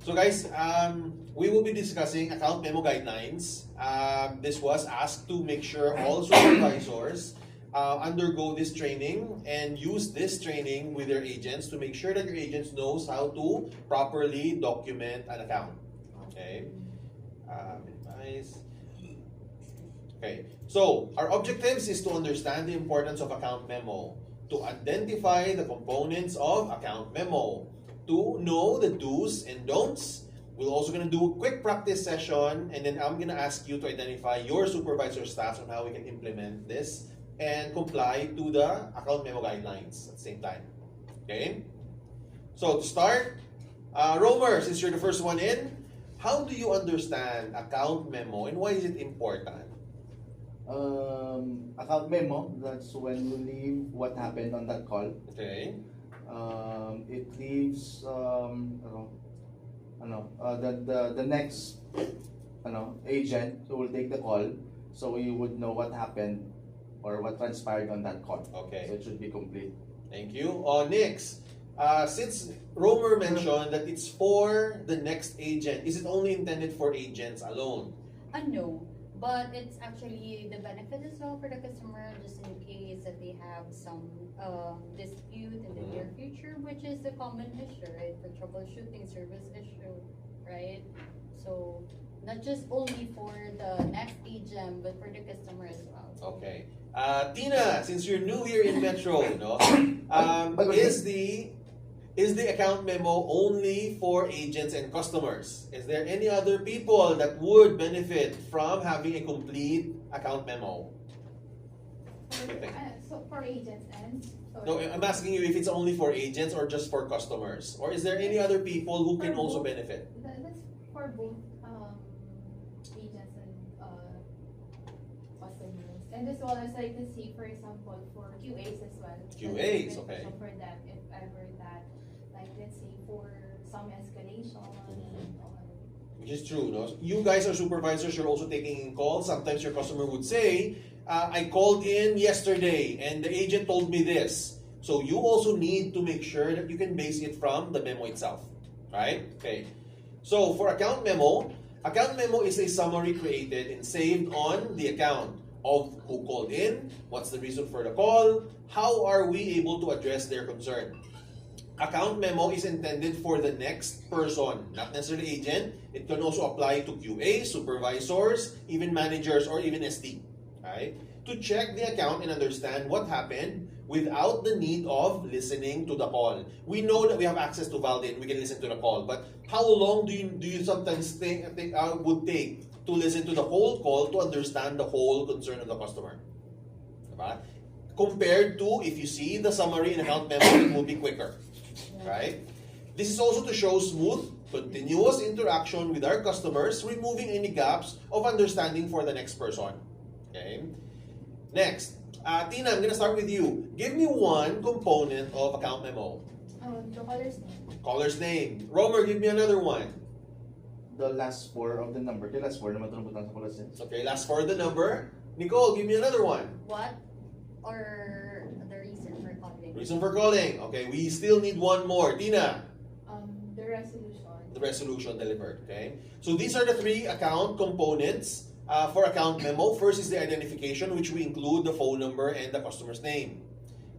So guys, we will be discussing account memo guidelines. This was asked to make sure all supervisors undergo this training and use this training with their agents to make sure that your agents knows how to properly document an account. Okay. Nice. Okay. So our objectives is to understand the importance of account memo, to identify the components of account memo, to know the do's and don'ts. We're also going to do a quick practice session, and then I'm going to ask you to identify your supervisor staff on how we can implement this and comply to the account memo guidelines at the same time. Okay? So to start, Romer, since you're the first one in, how do you understand account memo and why is it important? Account memo, that's when you leave what happened on that call. Okay. It leaves the next agent who will take the call, so you would know what happened or what transpired on that call. Okay. So it should be complete. Thank you. Next, since Romer mentioned that it's for the next agent, is it only intended for agents alone? No, but it's actually the benefit as well for the customer, just in case that they have some dispute in the near future, which is a common issue, right? For troubleshooting service issue, right? So not just only for the next agent, but for the customer as well. Okay. Tina, since you're new here in Metro, is the account memo only for agents and customers? Is there any other people that would benefit from having a complete account memo? So for agents and No, I'm asking you if it's only for agents or just for customers, or is there any other people who can also benefit? that's for both agents and customers. And as well as I can see, for example, for QAs as well. QAs, okay. So for them, if ever that, like let's say for some escalation and all. Which is true, no? You guys are supervisors, you're also taking in calls. Sometimes your customer would say, I called in yesterday and the agent told me this. So you also need to make sure that you can base it from the memo itself, right? Okay. So for account memo is a summary created and saved on the account of who called in, what's the reason for the call, how are we able to address their concern. Account memo is intended for the next person, not necessarily agent. It can also apply to QA, supervisors, even managers, or even SD. Right? To check the account and understand what happened without the need of listening to the call. We know that we have access to Valdin, we can listen to the call, but how long do you sometimes think would take to listen to the whole call to understand the whole concern of the customer? Diba? Compared to if you see the summary in account memo, it will be quicker. Right? This is also to show smooth, continuous interaction with our customers, removing any gaps of understanding for the next person. Okay. Next, Tina, I'm going to start with you. Give me one component of account memo. The caller's name. Caller's name. Romer, give me another one. The last four of the number. The last four naman ito sa kulas niya. Okay, last for the number. Nicole, give me another one. What or the reason for calling? Reason for calling. Okay, we still need one more. Tina. The resolution. The resolution delivered. Okay. So these are the three account components for account memo. First is the identification, which we include the phone number and the customer's name.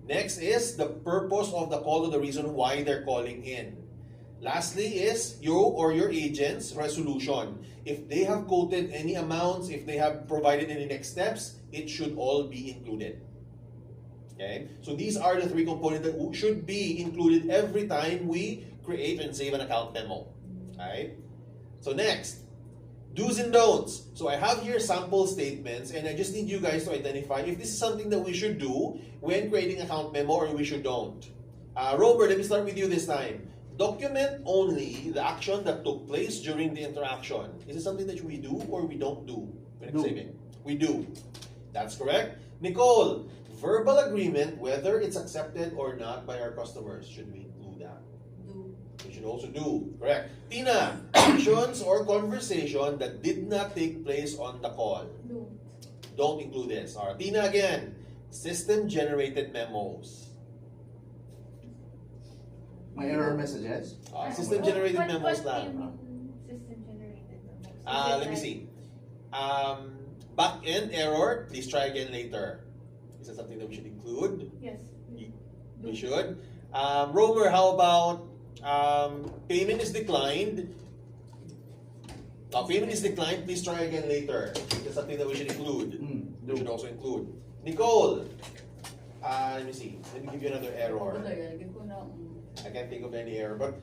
Next is the purpose of the call or the reason why they're calling in. Lastly is you or your agent's resolution. If they have quoted any amounts, if they have provided any next steps, it should all be included. Okay? So these are the three components that should be included every time we create and save an account memo. Alright? So next, do's and don'ts. So I have here sample statements and I just need you guys to identify if this is something that we should do when creating account memo or we should don't. Robert, let me start with you this time. Document only the action that took place during the interaction. Is it something that we do or we don't do when saving? We do. That's correct. Nicole, verbal agreement, whether it's accepted or not by our customers, should we include that? Do. We should also do. Correct. Tina, actions or conversation that did not take place on the call. No. Don't include this. All right. Tina again, system-generated memos. My error messages. System generated What memos do you lang. mean system generated memos? Is it Let me like- see. Back end error, please try again later. Is that something that we should include? Yes. We should. Romer, how about payment is declined? Payment is declined, please try again later. Is something that we should include? We should also include. Nicole, let me see. Let me give you another error. I can't think of any error, but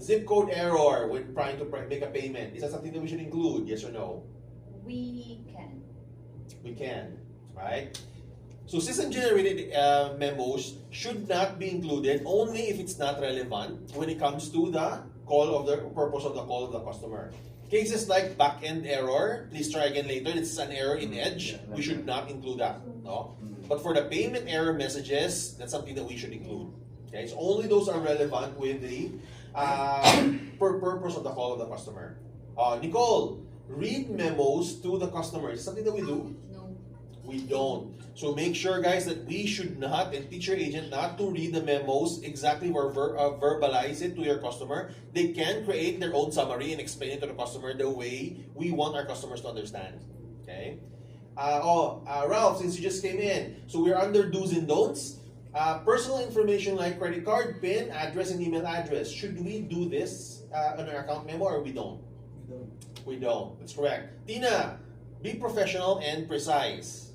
zip code error when trying to make a payment. Is that something that we should include? Yes or no? We can. We can, right? So system-generated memos should not be included only if it's not relevant when it comes to the purpose of the call of the customer. Cases like back-end error, please try again later. It's an error in Edge. We should not include that. No? But for the payment error messages, that's something that we should include. Okay, so only those are relevant with the purpose of the call of the customer. Nicole, read memos to the customer. Is something that we do? No. We don't. So make sure, guys, that we should not, and teach your agent not to read the memos exactly or verbalize it to your customer. They can create their own summary and explain it to the customer the way we want our customers to understand. Okay? Ralph, since you just came in, so we're under do's and don'ts. Personal information like credit card, PIN, address, and email address. Should we do this on our account memo or we don't? We don't. That's correct. Tina, be professional and precise.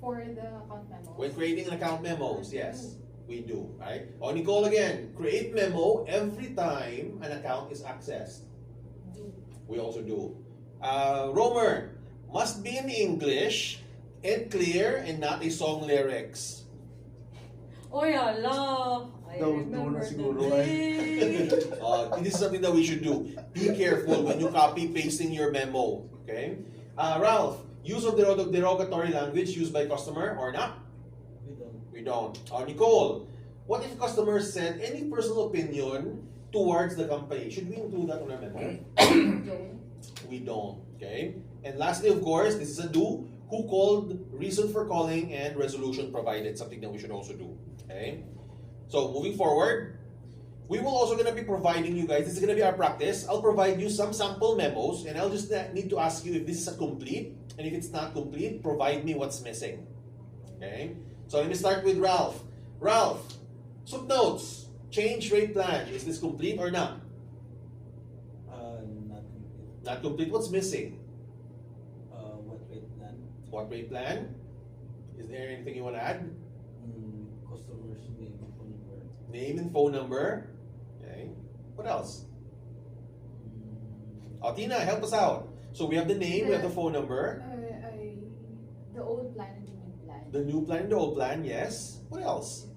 For the account memos. When creating an account memos, yes, we do, right? Nicole again, create memo every time an account is accessed. Do. We also do. Romer, must be in English and clear and not a song lyrics. Oh, yala. I Those remember na siguro, the day. This is something that we should do. Be careful when you copy pasting your memo. Okay? Ralph, use of derogatory language used by customer or not? We don't. Nicole, what if customer said any personal opinion towards the company? Should we include that on our memo? Don't. We don't. Okay? And lastly, of course, this is a do. Who called, reason for calling, and resolution provided. Something that we should also do. Okay? So, moving forward, we will also going to be providing you guys, this is going to be our practice. I'll provide you some sample memos, and I'll just need to ask you if this is a complete, and if it's not complete, provide me what's missing. Okay? So, let me start with Ralph. Ralph, soup notes, change rate plan. Is this complete or not? Not complete. Not complete. What's missing? What rate plan? What rate plan? Is there anything you want to add? Customer's name and phone number. Name and phone number. Okay. What else? Tina, help us out. So we have the name, we have the phone number, The old plan and the new plan. the new plan and the old plan, yes. What else?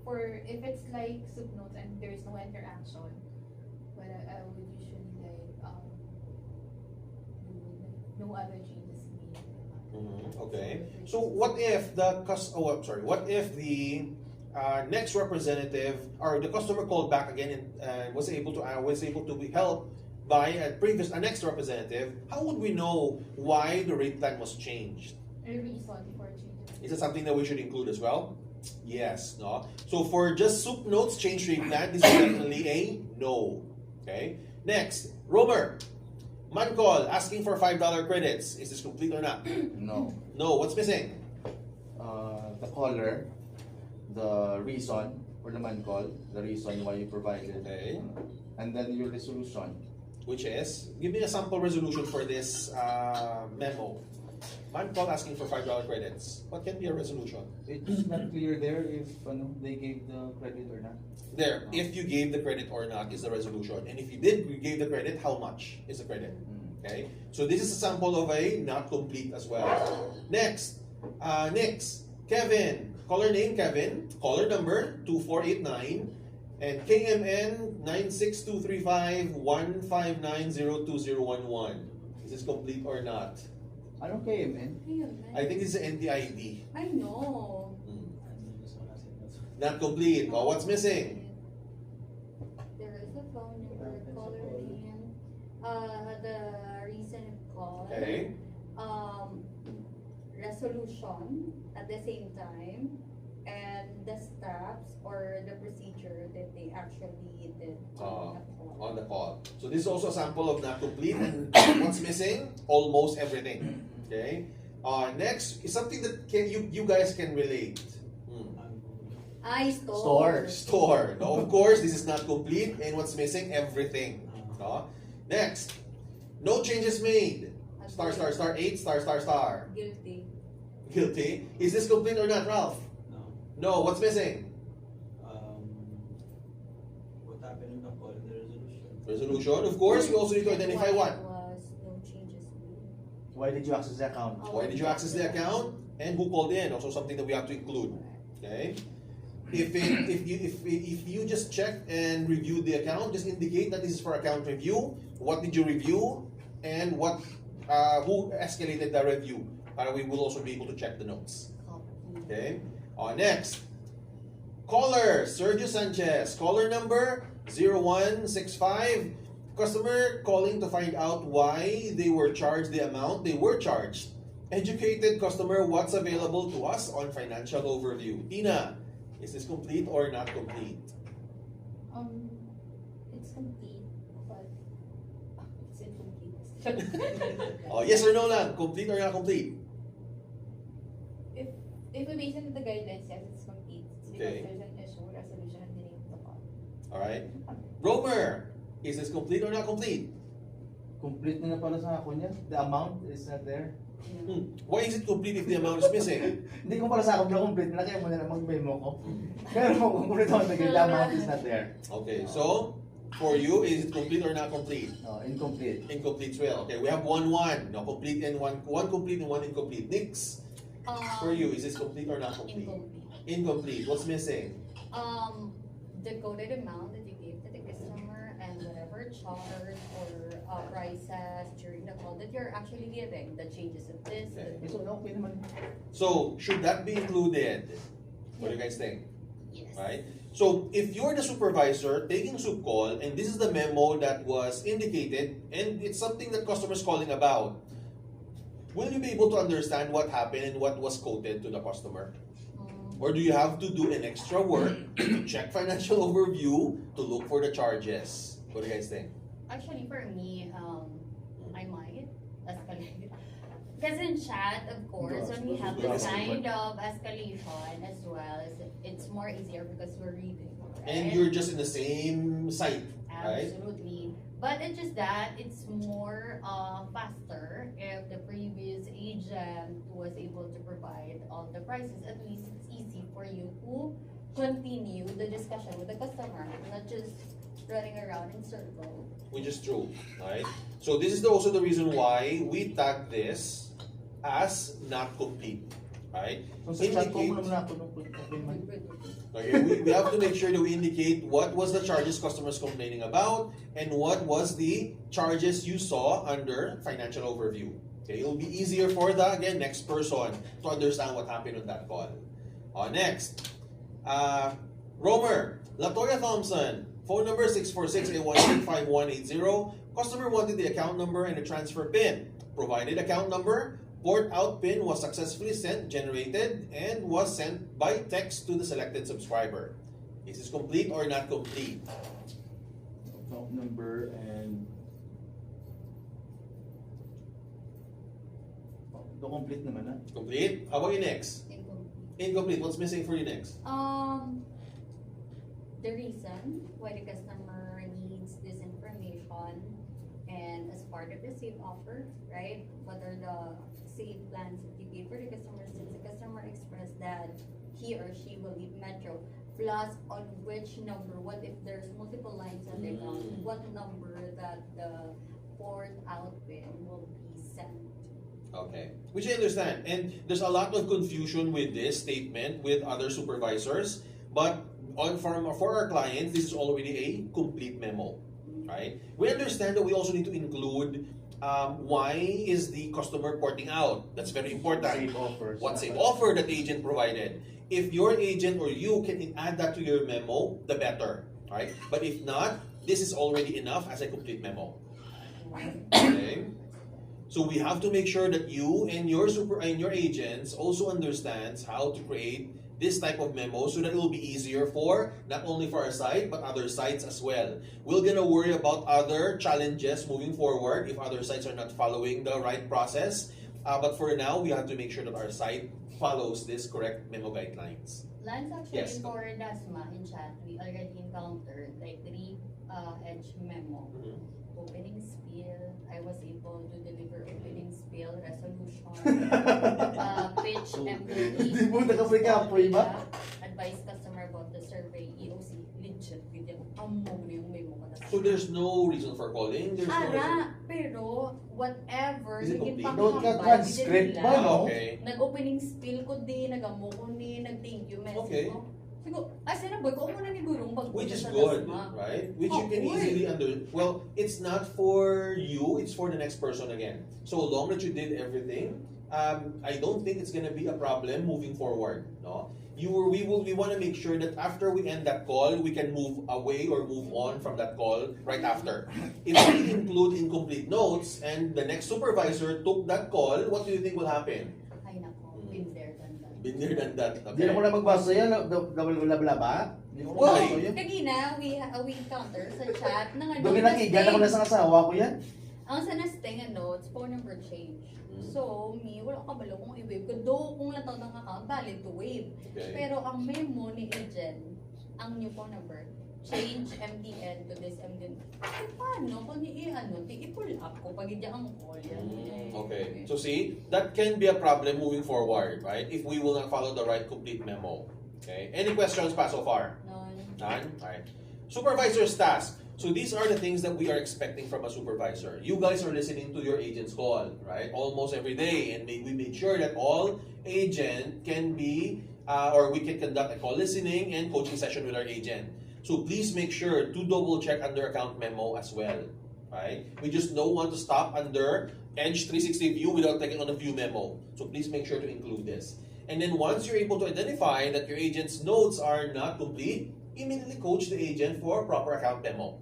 For if it's like soup notes and there's no interaction, but I would usually no other changes made. Okay. So what if the what if the next representative or the customer called back again and was able to be helped by a next representative? How would we know why the rate plan was changed? A reason for changes. Is it something that we should include as well? Yes, no. So for just soup notes, change rate plan, this is definitely a no. Okay. Next, Romer, man call asking for $5 credits. Is this complete or not? No. No. What's missing? The caller, the reason for the man call, the reason why you provided, Okay. and then your resolution. Which is, give me a sample resolution for this memo. Man call asking for $5 credits. What can be a resolution? It's not clear there if they gave the credit or not. There, if you gave the credit or not is the resolution. And if you gave the credit, how much is the credit? Okay, so this is a sample of a not complete as well. Next, Kevin, caller name Kevin, caller number 2489, and KMN 96235-1590211. Is this complete or not? Ano KMN? I think this is NDID. I know. Not complete. Oh, what's missing? There is a phone number, caller name, the reason of call. Okay. Resolution at the same time, and the steps or the procedure that they actually did Ah, on the call. on the call. So this is also a sample of not complete, and what's missing? Almost everything. Okay. Next is something that you guys can relate. I store. Store. Store. No, of course, this is not complete, and what's missing? Everything. No? Next, no changes made. Star, star, star, 8, star, star, star. Guilty. Guilty. Is this complete or not, Ralph? No. No, what's missing? What happened in the call and the resolution? Resolution. Of course, we also need to identify Why what. there was no changes made. Why did you access the account? Why did you access the account? And who called in? Also something that we have to include. Okay? If you just checked and reviewed the account, just indicate that this is for account review. What did you review? And who escalated the review? We will also be able to check the notes. Copy. Okay? Next. Caller, Sergio Sanchez. Caller number 0165. Customer calling to find out why they were charged the amount they were charged. Educated customer, what's available to us on financial overview? Tina, is this complete or not complete? It's complete, but it's incomplete. Yes or no lang? Complete or not complete? If we base it on the guidelines, yes, it's complete. It's because Okay. there's an issue resolution at the name of the call. Alright. Romer, is this complete or not complete? Complete na pala sa ako niya. The amount is not there. Why is it complete if the amount is missing? Hindi ko pala sa ako na complete na kaya mo na mag-memo ko. Pero kung complete ako naging the amount is not there. Okay, so for you, is it complete or not complete? Incomplete. Incomplete as well. Okay, we have 1-1. No, complete and one complete and one incomplete. Nix, for you, is this complete or not complete? Incomplete. Incomplete. What's missing? The coded amount that you gave to the customer and whatever charge or prices during the call that you're actually giving, the changes of this. Okay. So, okay naman. So, should that be included? What do you guys think? Yes. Right? So, if you're the supervisor taking sub call and this is the memo that was indicated and it's something that customers calling about, will you be able to understand what happened and what was quoted to the customer? Or do you have to do an extra work to check financial overview to look for the charges? What do you guys think? Actually, for me, I might escalate. Because in chat, of course, when we have this kind of escalation as well, it's more easier because we're reading. Right? And you're just in the same site, right? Absolutely. But it's just that it's more faster if the previous agent was able to provide all the prices. At least it's easy for you to continue the discussion with the customer, not just running around in circles. Which is true, right? So this is also the reason why we tag this as not complete, right? So, sa chat ko Indicate- muna ako nung okay man. Okay, we have to make sure that we indicate what was the charges customers complaining about and what was the charges you saw under financial overview. Okay, it'll be easier for the, again, next person to understand what happened on that call. Next, Romer, Latoya Thompson, phone number 646-818-5180. Customer wanted the account number and the transfer PIN. Provided account number. Port out PIN was successfully generated, and was sent by text to the selected subscriber. Is this complete or not complete? Account number and the complete naman na. Complete? How about you next? Incomplete. Incomplete. What's missing for you next? The reason why the customer needs this information and as part of the save offer, right? What are the save plans that you gave for the customer since the customer expressed that he or she will leave Metro, plus on which number, what if there's multiple lines on the account, what number that the port out pin will be sent. Okay. Which I understand. And there's a lot of confusion with this statement with other supervisors. But for our clients, this is already a complete memo. Right? We understand that we also need to include why is the customer porting out. That's very important. Save offers. What save offer that the agent provided. If your agent or you can add that to your memo, the better. Right? But if not, this is already enough as a complete memo. Okay? So we have to make sure that you and your agents also understands how to create this type of memo so that it will be easier for not only for our side but other sites as well. We're gonna worry about other challenges moving forward if other sites are not following the right process. But for now, we have to make sure that our site follows this correct memo guidelines. Lance, actually, Yes. for DASMA in chat, we already encountered like 3 edge memo. Opening spiel, I was able to deliver opening spiel, resolution, pitch, Di mo nakapre-kapoy ba? advise customer about the survey, EOC, legit, video, among yung memo ko na. So there's no reason for calling. There's no reason. Ara, pero whatever, Is it naging complete? Don't ka panghambal, transcript hindi ba, nila. no? Okay. Nag-opening spiel ko din, nag-amo ko ni, nag-thank you message Okay. ko. Siguro, sinaboy ko, muna ni Gurong pag Which is sa good, DASMA. right? Which you can Oh, easily well, it's not for you, it's for the next person again. So long that you did everything, I don't think it's gonna be a problem moving forward. No, we want to make sure that after we end that call, we can move away or move on from that call right after. If we include incomplete notes and the next supervisor took that call, what do you think will happen? Ay nako, been there, done that. Been there than that. Di na ko na magbasa yan, wala ba? Di ko Why? magbasa yan. Kagina, we encounter sa chat na nga Doon kinakigan ako na sa asawa ko yan. ang sa nesting notes, phone number change. Mm. So, wala ko kabalo kung i-wave ko. Do, kung lang ng account, valid to wave. Okay. Pero ang memo ni agent, ang new phone number, change MDN to this MDN. Eh, paano? Kung i-pull up ko pag hindi ang call yan. Okay. So see, that can be a problem moving forward, right? If we will not follow the right complete memo. Okay. Any questions pa so far? None. None? Alright. Supervisor's task. So these are the things that we are expecting from a supervisor. You guys are listening to your agent's call, right? Almost every day, and we made sure that all agent can be, or we can conduct a call listening and coaching session with our agent. So please make sure to double check under account memo as well, right? We just don't want to stop under Edge 360 view without taking on a view memo. So please make sure to include this. And then once you're able to identify that your agent's notes are not complete, immediately coach the agent for proper account memo.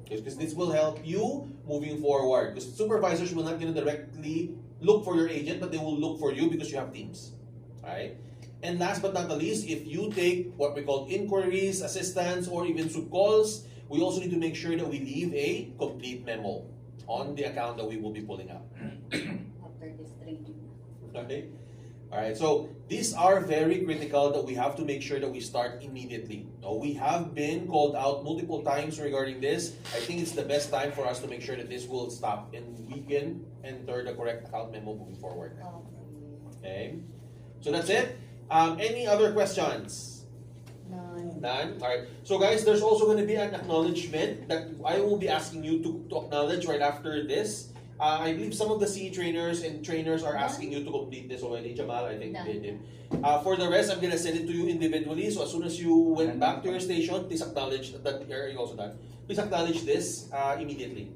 Because this will help you moving forward. Because supervisors will not gonna directly look for your agent, but they will look for you because you have teams. Right? And last but not the least, if you take what we call inquiries, assistance, or even sub calls, we also need to make sure that we leave a complete memo on the account that we will be pulling up. After this training. Okay? Alright, so these are very critical that we have to make sure that we start immediately. Now, we have been called out multiple times regarding this. I think it's the best time for us to make sure that this will stop and we can enter the correct account memo moving forward. Okay? So that's it. Any other questions? None. None? Alright. So guys, there's also going to be an acknowledgement that I will be asking you to acknowledge right after this. I believe some of the CE trainers and trainers are asking you to complete this already. Jamal, I think they did. For the rest, I'm gonna send it to you individually. So as soon as you went back to your station, please acknowledge that. Are you also done? Please acknowledge this immediately.